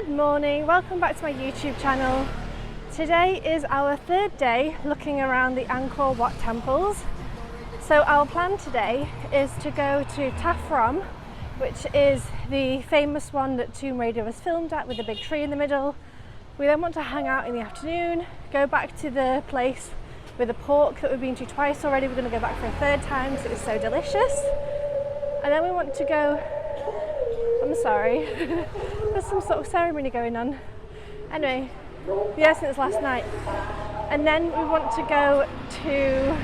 Good morning, welcome back to my YouTube channel. Today is our third day looking around the Angkor Wat temples. So our plan today is to go to Ta Prohm, which is the famous one that Tomb Raider was filmed at with the big tree in the middle. We then want to hang out in the afternoon, go back to the place with the pork that we've been to twice already. We're going to go back for a third time because it was so delicious. And then we want to go, I'm sorry, there's some sort of ceremony going on. Anyway, yes, it was last night. And then we want to go to,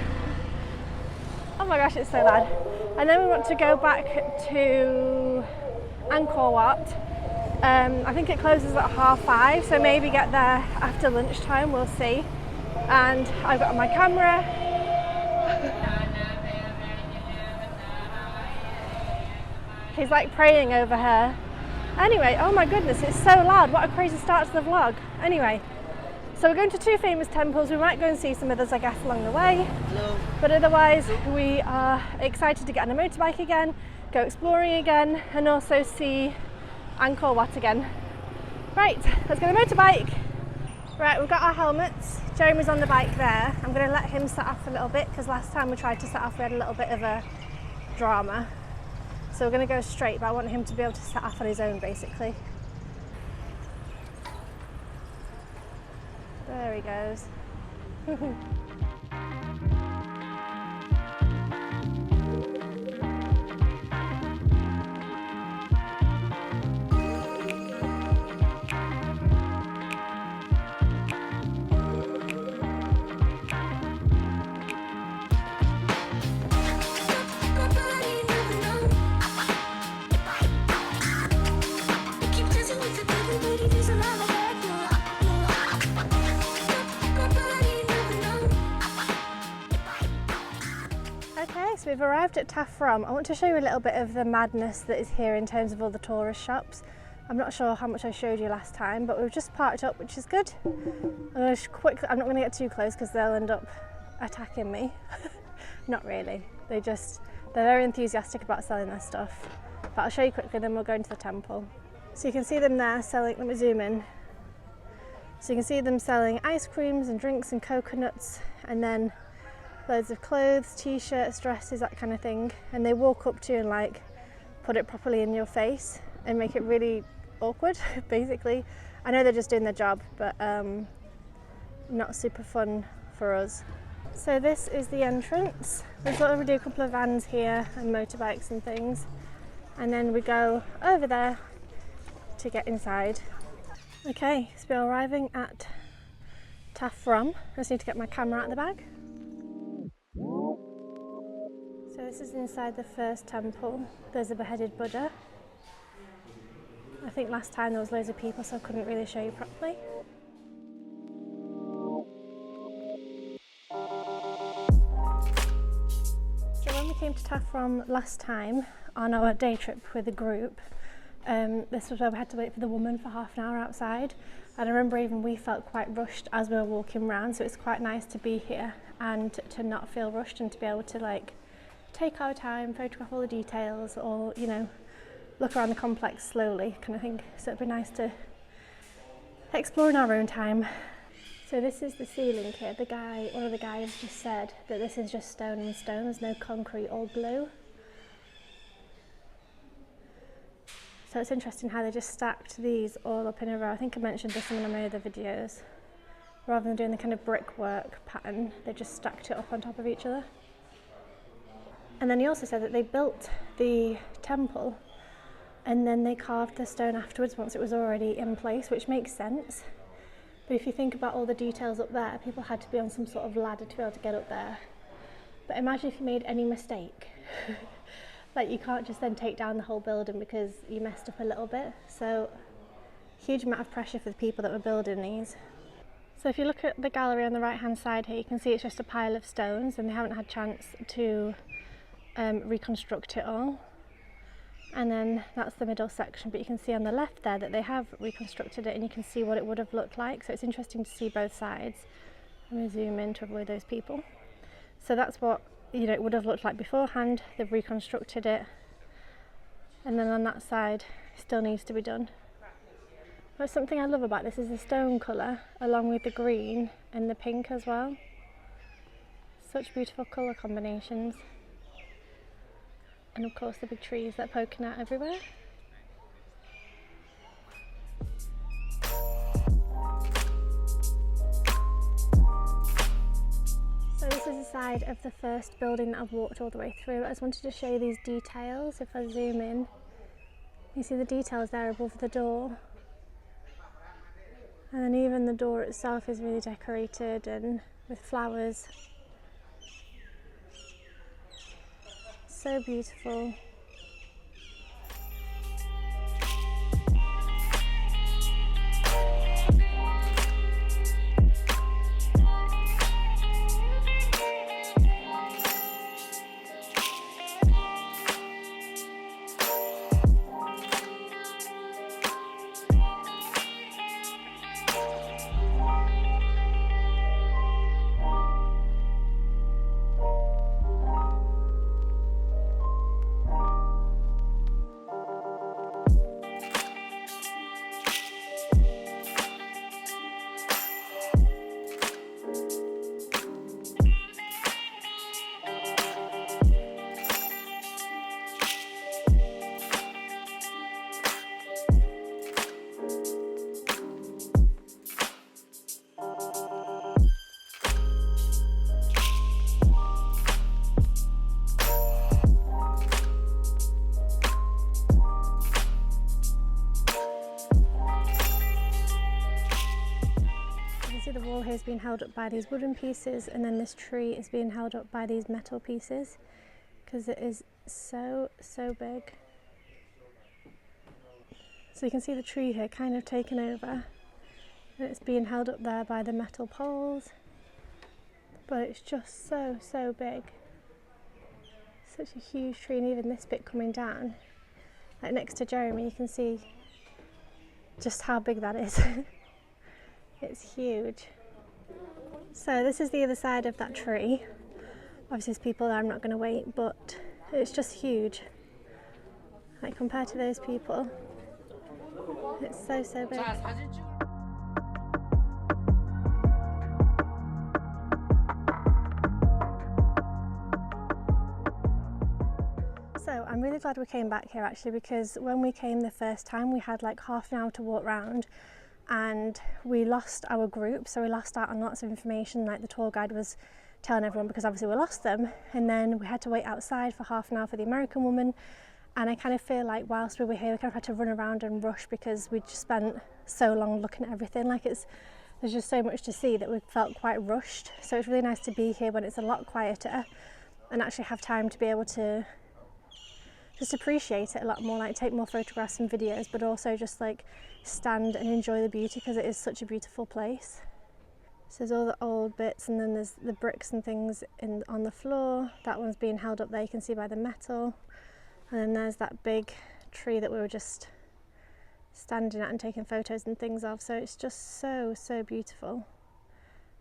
oh my gosh, it's so loud. And then we want to go back to Angkor Wat. I think it closes at 5:30, so maybe get there after lunchtime, we'll see. And I've got my camera. He's like praying over her. Anyway, oh my goodness, it's so loud. What a crazy start to the vlog. Anyway, so we're going to two famous temples. We might go and see some others, I guess, along the way. Hello. But otherwise, we are excited to get on a motorbike again, go exploring again, and also see Angkor Wat again. Right, let's get a motorbike. Right, we've got our helmets. Jeremy's on the bike there. I'm going to let him set off a little bit because last time we tried to set off we had a little bit of a drama. So we're going to go straight, but I want him to be able to set off on his own basically. There he goes. So we've arrived at Ta Prohm. I want to show you a little bit of the madness that is here in terms of all the tourist shops. I'm not sure how much I showed you last time, but we've just parked up, which is good. I'm not going to get too close because they'll end up attacking me. Not really. They're very enthusiastic about selling their stuff. But I'll show you quickly, then we'll go into the temple. So you can see them there selling, let me zoom in. So you can see them selling ice creams and drinks and coconuts, and then loads of clothes, t-shirts, dresses, that kind of thing. And they walk up to you and like put it properly in your face and make it really awkward, basically. I know they're just doing their job, but not super fun for us. So this is the entrance. We've got to do a couple of vans here and motorbikes and things. And then we go over there to get inside. Okay, so we're arriving at Ta Prohm. I just need to get my camera out of the bag. So this is inside the first temple. There's a beheaded Buddha. I think last time there was loads of people, so I couldn't really show you properly. So when we came to Ta Prohm last time on our day trip with a group, this was where we had to wait for the woman for half an hour outside. And I remember even we felt quite rushed as we were walking around, so it's quite nice to be here and to not feel rushed and to be able to like take our time, photograph all the details, or you know, look around the complex slowly kind of thing. So it'd be nice to explore in our own time. So this is the ceiling here. One of the guys just said that this is just stone on stone, there's no concrete or glue. So it's interesting how they just stacked these all up in a row. I think I mentioned this in one of my other videos. Rather than doing the kind of brickwork pattern, they just stacked it up on top of each other. And then he also said that they built the temple and then they carved the stone afterwards once it was already in place, which makes sense. But if you think about all the details up there, people had to be on some sort of ladder to be able to get up there. But imagine if you made any mistake. Like, you can't just then take down the whole building because you messed up a little bit. So huge amount of pressure for the people that were building these. So if you look at the gallery on the right hand side here, you can see it's just a pile of stones and they haven't had a chance to reconstruct it all. And then that's the middle section, but you can see on the left there that they have reconstructed it and you can see what it would have looked like. So it's interesting to see both sides. I'm going to zoom in to avoid those people. So that's what it would have looked like beforehand. They've reconstructed it, and then on that side it still needs to be done. But something I love about this is the stone colour, along with the green and the pink as well. Such beautiful colour combinations. And of course the big trees that are poking out everywhere. So this is the side of the first building that I've walked all the way through. I just wanted to show you these details. If I zoom in, you see the details there above the door. And then even the door itself is really decorated and with flowers. So beautiful. The wall here is being held up by these wooden pieces, and then this tree is being held up by these metal pieces because it is so big. So you can see the tree here kind of taken over, and it's being held up there by the metal poles, but it's just so big. Such a huge tree, and even this bit coming down, like next to Jeremy, you can see just how big that is. It's huge. So this is the other side of that tree. Obviously there's people there, I'm not going to wait, but it's just huge. Like compared to those people, it's so big. So I'm really glad we came back here actually, because when we came the first time we had like half an hour to walk around, and we lost our group, so we lost out on lots of information like the tour guide was telling everyone, because obviously we lost them. And then we had to wait outside for half an hour for the American woman, and I kind of feel like whilst we were here we kind of had to run around and rush because we just spent so long looking at everything. Like there's just so much to see that we felt quite rushed. So it's really nice to be here when it's a lot quieter and actually have time to be able to just appreciate it a lot more, like take more photographs and videos, but also just like stand and enjoy the beauty, because it is such a beautiful place. So there's all the old bits, and then there's the bricks and things on the floor. That one's being held up there, you can see by the metal. And then there's that big tree that we were just standing at and taking photos and things of. So it's just so beautiful.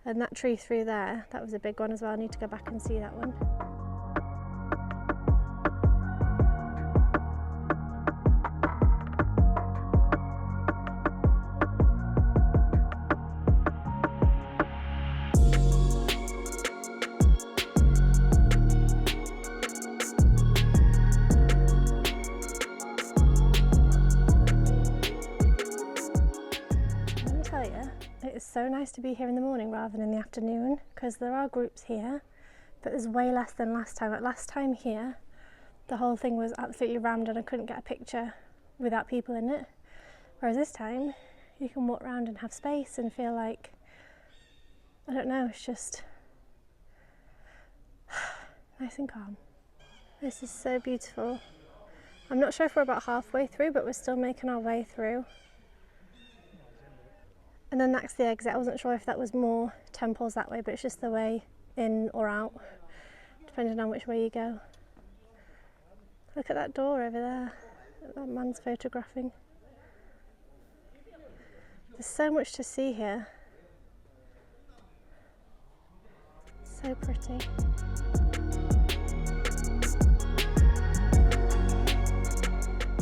And that tree through there, that was a big one as well. I need to go back and see that one. It's so nice to be here in the morning rather than in the afternoon, because there are groups here, but there's way less than last time. Like last time here, the whole thing was absolutely rammed and I couldn't get a picture without people in it. Whereas this time, you can walk around and have space and feel like, I don't know, it's just nice and calm. This is so beautiful. I'm not sure if we're about halfway through, but we're still making our way through. And then that's the exit. I wasn't sure if that was more temples that way, but it's just the way in or out, depending on which way you go. Look at that door over there. That man's photographing. There's so much to see here. So pretty.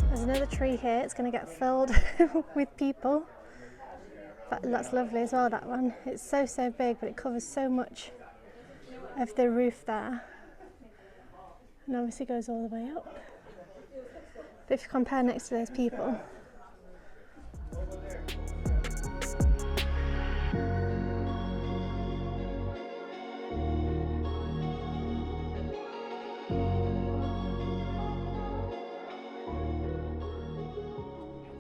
There's another tree here. It's going to get filled with people. But that's lovely as well, that one. It's so big, but it covers so much of the roof there. And obviously goes all the way up. But if you compare next to those people,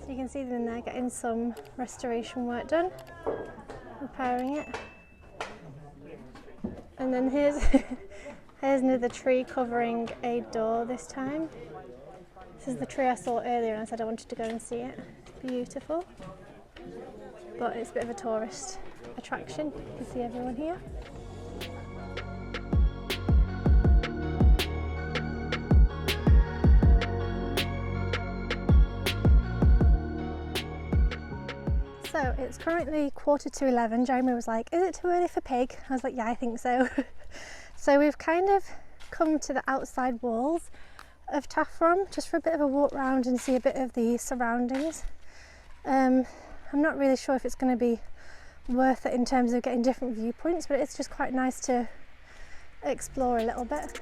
so you can see them in there getting some restoration work done, repairing it. And then here's here's another tree covering a door this time. This is the tree I saw earlier and I said I wanted to go and see it. It's beautiful, but it's a bit of a tourist attraction. You can see everyone here. So it's currently 11:15. Jeremy was like, is it too early for pig? I was like, yeah, I think so. So we've kind of come to the outside walls of Ta Prohm just for a bit of a walk round and see a bit of the surroundings. I'm not really sure if it's going to be worth it in terms of getting different viewpoints, but it's just quite nice to explore a little bit.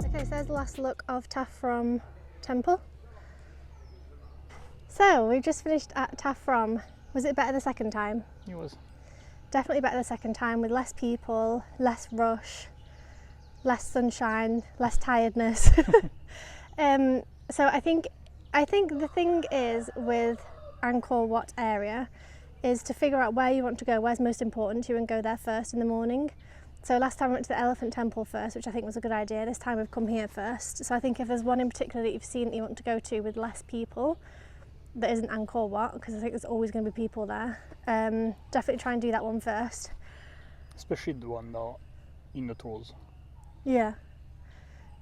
Okay, so there's the last look of Ta Prohm Temple. So we've just finished at Ta Prohm. Was it better the second time? It was. Definitely better the second time, with less people, less rush, less sunshine, less tiredness. So I think the thing is with Angkor Wat area is to figure out where you want to go, where's most important to you, and go there first in the morning. So last time I went to the Elephant Temple first, which I think was a good idea. This time we've come here first. So I think if there's one in particular that you've seen that you want to go to with less people, that isn't Angkor Wat, because I think there's always going to be people there. Definitely try and do that one first. Especially the one now in the tours. Yeah,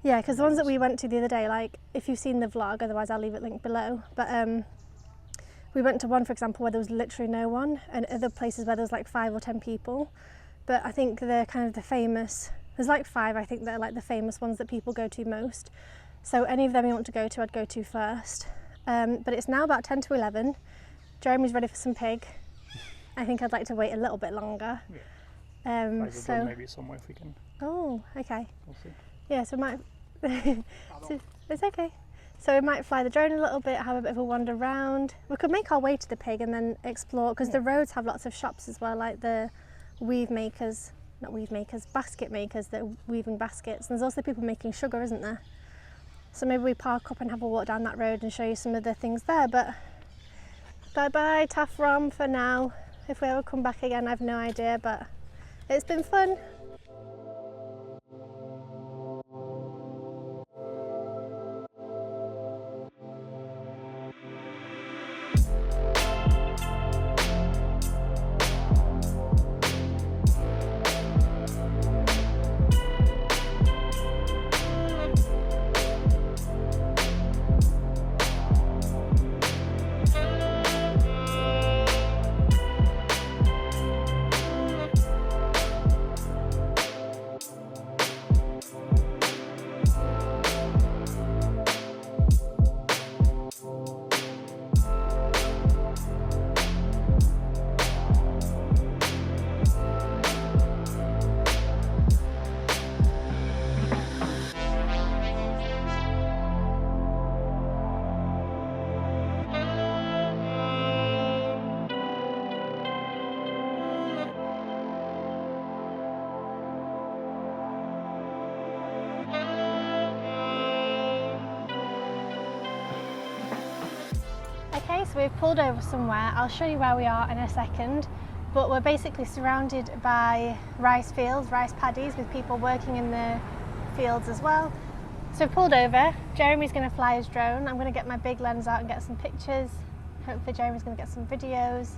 because the ones that we went to the other day, like if you've seen the vlog, otherwise I'll leave it linked below. But we went to one, for example, where there was literally no one, and other places where there was like 5 or 10 people. But I think they're kind of the famous. There's like 5, I think, that are like the famous ones that people go to most. So any of them you want to go to, I'd go to first. But it's now about 10 to 11. Jeremy's ready for some pig. I think I'd like to wait a little bit longer. Yeah. So maybe somewhere if we can. Oh, okay. We'll see. Yeah, so we might. So it's okay. So we might fly the drone a little bit, have a bit of a wander around. We could make our way to the pig and then explore, because the roads have lots of shops as well, like the basket makers that are weaving baskets. And there's also people making sugar, isn't there? So maybe we park up and have a walk down that road and show you some of the things there. But bye-bye Ta Prohm for now. If we ever come back again, I have no idea, but it's been fun. Okay, so we've pulled over somewhere. I'll show you where we are in a second, but we're basically surrounded by rice fields, rice paddies, with people working in the fields as well. So we've pulled over. Jeremy's going to fly his drone. I'm going to get my big lens out and get some pictures. Hopefully Jeremy's going to get some videos.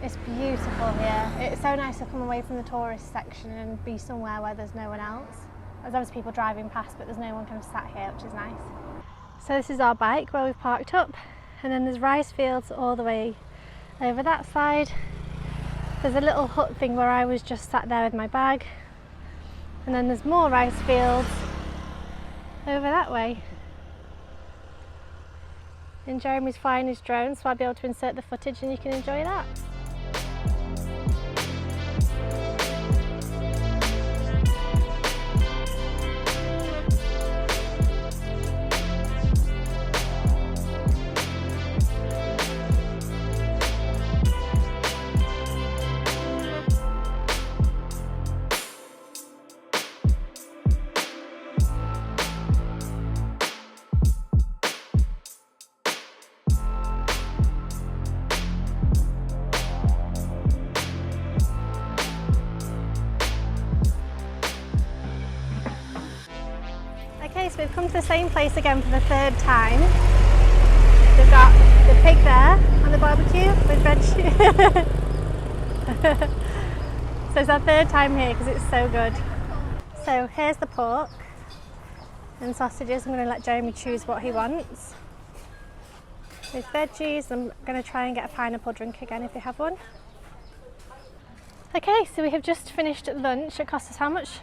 It's beautiful here. It's so nice to come away from the tourist section and be somewhere where there's no one else. There's obviously people driving past, but there's no one kind of sat here, which is nice. So this is our bike where we've parked up, and then there's rice fields all the way over that side. There's a little hut thing where I was just sat there with my bag, and then there's more rice fields over that way. And Jeremy's flying his drone, so I'll be able to insert the footage and you can enjoy that. Okay, so we've come to the same place again for the third time. We've got the pig there on the barbecue with veg. So it's our third time here because it's so good. So here's the pork and sausages. I'm going to let Jeremy choose what he wants. With veggies, I'm going to try and get a pineapple drink again if they have one. Okay, so we have just finished lunch. It cost us how much?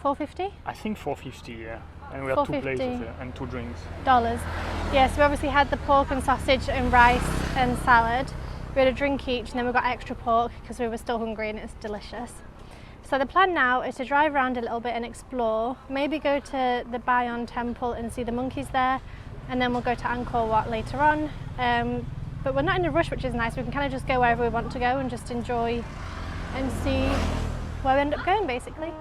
$4.50? I think $4.50, yeah. And we had 2 plates and 2 drinks. Yeah, so we obviously had the pork and sausage and rice and salad. We had a drink each and then we got extra pork because we were still hungry and it's delicious. So the plan now is to drive around a little bit and explore, maybe go to the Bayon Temple and see the monkeys there, and then we'll go to Angkor Wat later on. But we're not in a rush, which is nice. We can kind of just go wherever we want to go and just enjoy and see where we end up going, basically.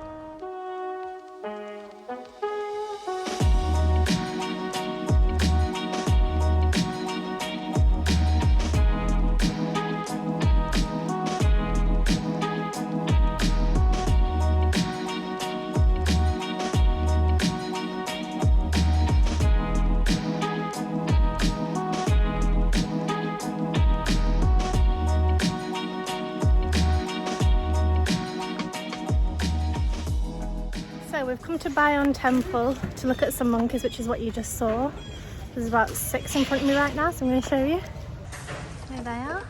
So we've come to Bayon Temple to look at some monkeys, which is what you just saw. There's about 6 in front of me right now, so I'm going to show you. There they are.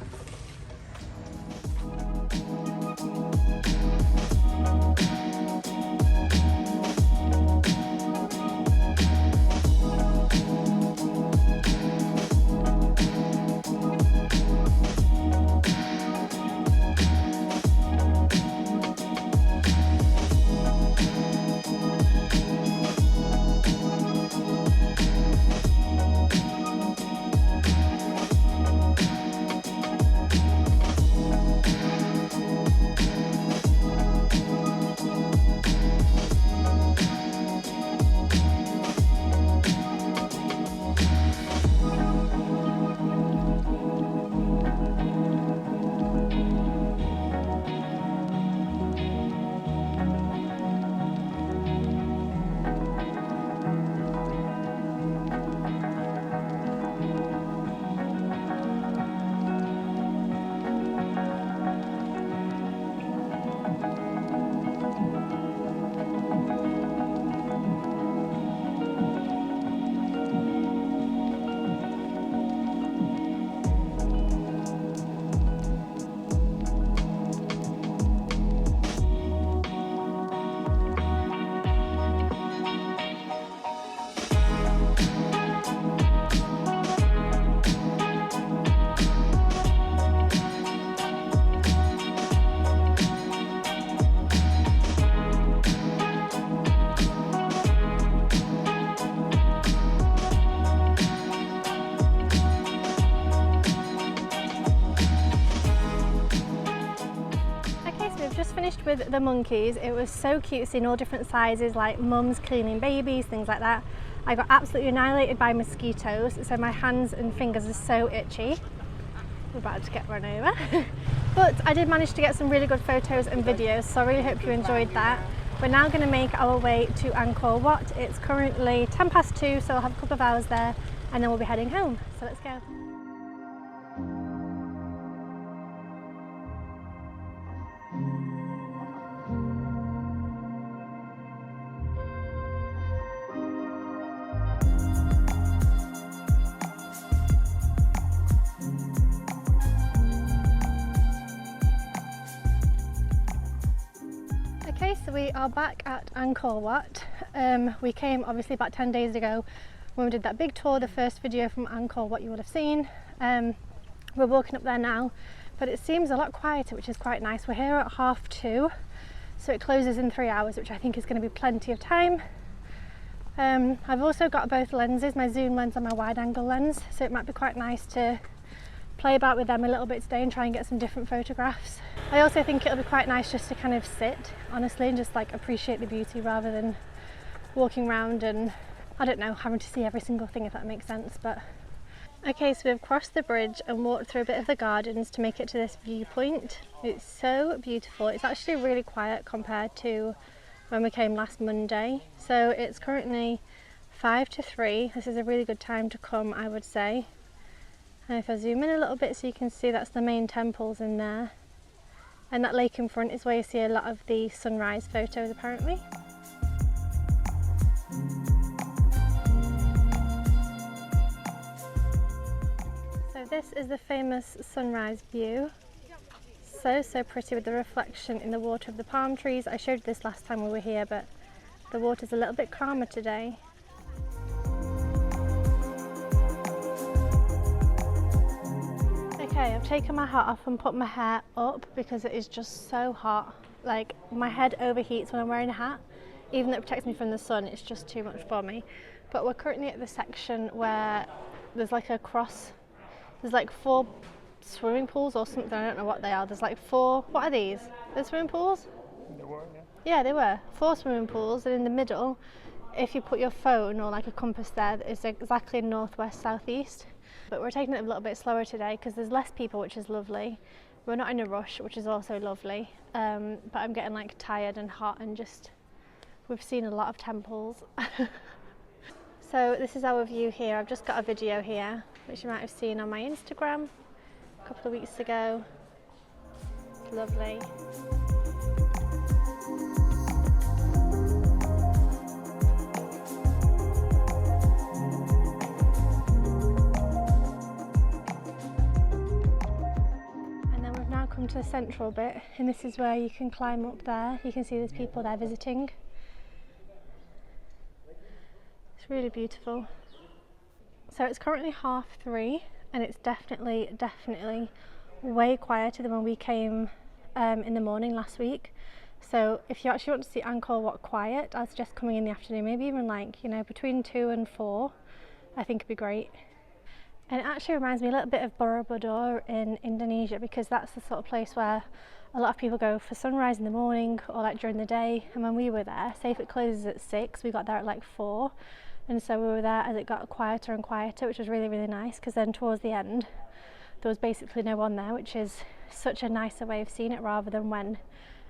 Finished with the monkeys. It was so cute seeing all different sizes, like mums cleaning babies, things like that. I got absolutely annihilated by mosquitoes, so my hands and fingers are so itchy. We're about to get run over. But I did manage to get some really good photos and videos, so I really hope you enjoyed that. We're now going to make our way to Angkor Wat. It's currently 2:10, so I'll have a couple of hours there and then we'll be heading home. So let's go. Okay, so we are back at Angkor Wat. We came obviously about 10 days ago when we did that big tour, the first video from Angkor Wat you would have seen. We're walking up there now, but it seems a lot quieter, which is quite nice. We're here at 2:30, so it closes in 3 hours, which I think is going to be plenty of time. I've also got both lenses, my zoom lens and my wide angle lens, so it might be quite nice to play about with them a little bit today and try and get some different photographs. I also think it'll be quite nice just to kind of sit, honestly, and just like appreciate the beauty rather than walking around and, I don't know, having to see every single thing, if that makes sense. But okay, so we've crossed the bridge and walked through a bit of the gardens to make it to this viewpoint. It's so beautiful. It's actually really quiet compared to when we came last Monday. So it's currently 2:55. This is a really good time to come, I would say. And if I zoom in a little bit so you can see, that's the main temples in there. And that lake in front is where you see a lot of the sunrise photos apparently. So this is the famous sunrise view. So pretty with the reflection in the water of the palm trees. I showed this last time we were here, but the water's a little bit calmer today. Okay, I've taken my hat off and put my hair up because it is just so hot. Like, my head overheats when I'm wearing a hat. Even though it protects me from the sun, it's just too much for me. But we're currently at the section where there's like a cross. There's like 4 swimming pools or something, I don't know what they are. There's like 4, what are these? They're swimming pools? They were, yeah. Yeah, they were. 4 swimming pools, and in the middle, if you put your phone or like a compass there, it's exactly northwest, southeast. But we're taking it a little bit slower today because there's less people, which is lovely. We're not in a rush, which is also lovely. But I'm getting like tired and hot and just, we've seen a lot of temples. So this is our view here. I've just got a video here, which you might have seen on my Instagram a couple of weeks ago. It's lovely. Come to the central bit, and this is where you can climb up there. You can see there's people there visiting. It's really beautiful. So it's currently 3:30 and it's definitely way quieter than when we came in the morning last week. So if you actually want to see Angkor Wat quiet, I'd suggest coming in the afternoon, maybe even like, you know, between 2 and 4. I think it'd be great. And it actually reminds me a little bit of Borobudur in Indonesia, because that's the sort of place where a lot of people go for sunrise in the morning or like during the day. And when we were there, say if it closes at 6, we got there at like 4. And so we were there as it got quieter and quieter, which was really, really nice, because then towards the end, there was basically no one there, which is such a nicer way of seeing it rather than when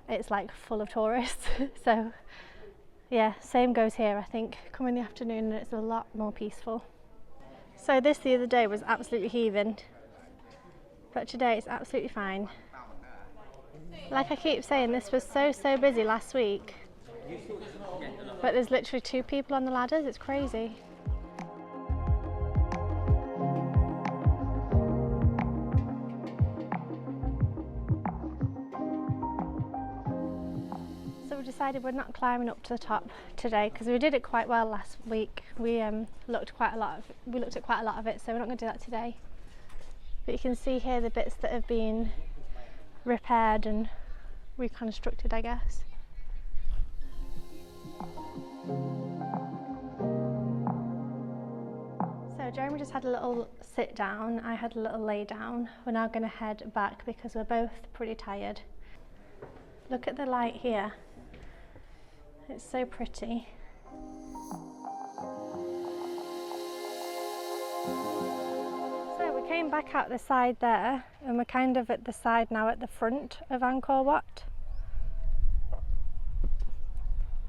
it's like full of tourists. So yeah, same goes here. I think come in the afternoon and it's a lot more peaceful. So this the other day was absolutely heaving, but today it's absolutely fine. Like I keep saying, this was so busy last week, but there's literally 2 people on the ladders. It's crazy. So we decided we're not climbing up to the top today because we did it quite well last week. We looked at quite a lot of it, so we're not going to do that today. But you can see here the bits that have been repaired and reconstructed, I guess. So Jeremy just had a little sit down, I had a little lay down. We're now going to head back because we're both pretty tired. Look at the light here. It's so pretty. So we came back out the side there, and we're kind of at the side now at the front of Angkor Wat.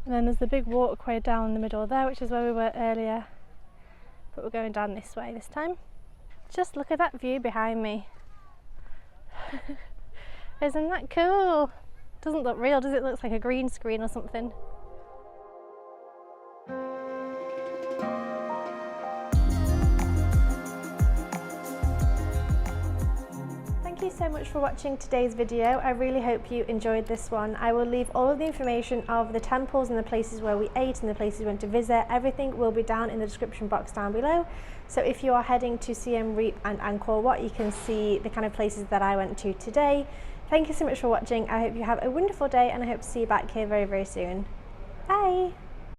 And then there's the big walkway down the middle there, which is where we were earlier. But we're going down this way this time. Just look at that view behind me. Isn't that cool? Doesn't look real, does it? Looks like a green screen or something. so much for watching today's video. I really hope you enjoyed this one. I will leave all of the information of the temples and the places where we ate and the places we went to visit. Everything will be down in the description box down below. So if you are heading to Siem Reap and Angkor Wat, you can see the kind of places that I went to today. Thank you so much for watching. I hope you have a wonderful day and I hope to see you back here very, very soon. Bye!